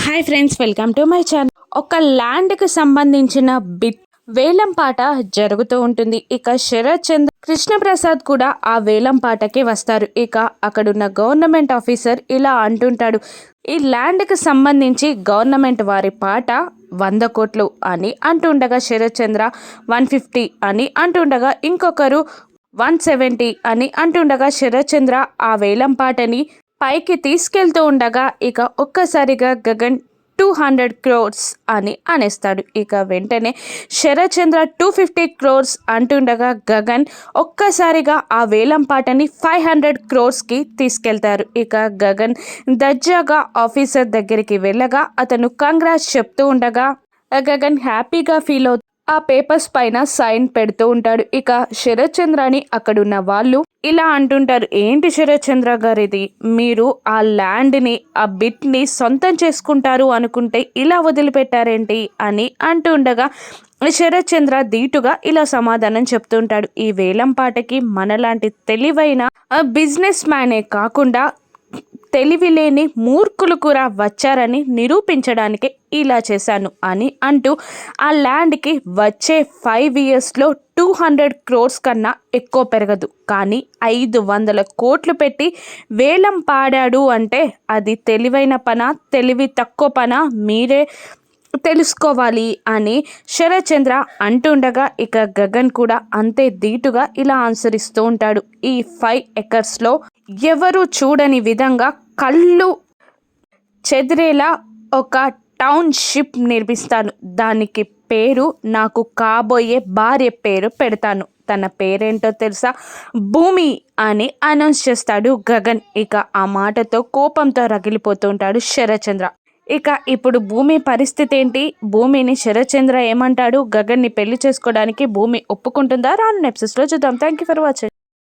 Hi friends, welcome to my channel. ఒక ల్యాండ్కి సంబంధించిన వేలం పాట జరుగుతూ ఉంటుంది. ఇక శరత్ చంద్ర కృష్ణప్రసాద్ కూడా ఆ వేలం పాటకి వస్తారు. ఇక అక్కడున్న గవర్నమెంట్ ఆఫీసర్ ఇలా అంటుంటాడు, ఈ ల్యాండ్కి సంబంధించి గవర్నమెంట్ వారి పాట 100 కోట్లు అని అంటుండగా శరత్ చంద్ర 150 అని అంటుండగా ఇంకొకరు 170 అని అంటుండగా శరత్ చంద్ర ఆ వేలం పాటని పైకి తీసుకెళ్తూ ఉండగా ఇక ఒక్కసారిగా గగన్ 200 crores అని అనేస్తాడు. ఇక వెంటనే శరత్ చంద్ర 250 crores అంటుండగా గగన్ ఒక్కసారిగా ఆ వేలం పాటని 500 crores తీసుకెళ్తారు. ఇక గగన్ దర్జాగా ఆఫీసర్ దగ్గరికి వెళ్ళగా అతను కంగ్రాట్స్ చెప్తూ ఉండగా గగన్ హ్యాపీగా ఫీల్ అవుతాడు. ఆ పేపర్స్ పైన సైన్ పెడుతూ ఉంటాడు. ఇక శరత్ చంద్రని అక్కడున్న వాళ్ళు ఇలా అంటుంటారు, ఏంటి శరత్ చంద్ర గారు, ఇది మీరు ఆ ల్యాండ్ని ఆ బిట్ని సొంతం చేసుకుంటారు అనుకుంటే ఇలా వదిలిపెట్టారేంటి అని అంటుండగా శరత్ చంద్ర ధీటుగా ఇలా సమాధానం చెప్తుంటాడు, ఈ వేలం పాటకి మనలాంటి తెలివైన బిజినెస్ మ్యానే కాకుండా తెలివి లేని మూర్ఖులు కూడా వచ్చారని నిరూపించడానికి ఇలా చేశాను అని అంటూ ఆ ల్యాండ్కి వచ్చే 5 yearsలో 200 crores కన్నా ఎక్కువ పెరగదు, కానీ 500 కోట్లు పెట్టి వేలం పాడాడు అంటే అది తెలివైన పనా తెలివి తక్కువ పనా మీరే తెలుసుకోవాలి అని శరత్ చంద్ర అంటుండగా ఇక గగన్ కూడా అంతే ధీటుగా ఇలా ఆన్సర్ ఇస్తూ ఉంటాడు, ఈ 5 acresలో ఎవరు చూడని విధంగా కళ్ళు చెదిరేలా ఒక టౌన్షిప్ నిర్మిస్తాను, దానికి పేరు నాకు కాబోయే భార్య పేరు పెడతాను, తన పేరేంటో తెలుసా, భూమి అని అనౌన్స్ చేస్తాడు గగన్. ఇక ఆ మాటతో కోపంతో రగిలిపోతూ ఉంటాడు శరత్ చంద్ర. ఇక ఇప్పుడు భూమి పరిస్థితి ఏంటి, భూమిని శరత్ చంద్ర ఏమంటాడు, గగన్ని పెళ్లి చేసుకోవడానికి భూమి ఒప్పుకుంటుందా, రాను ఎపిసోడ్స్లో చూద్దాం. Thank you for watching.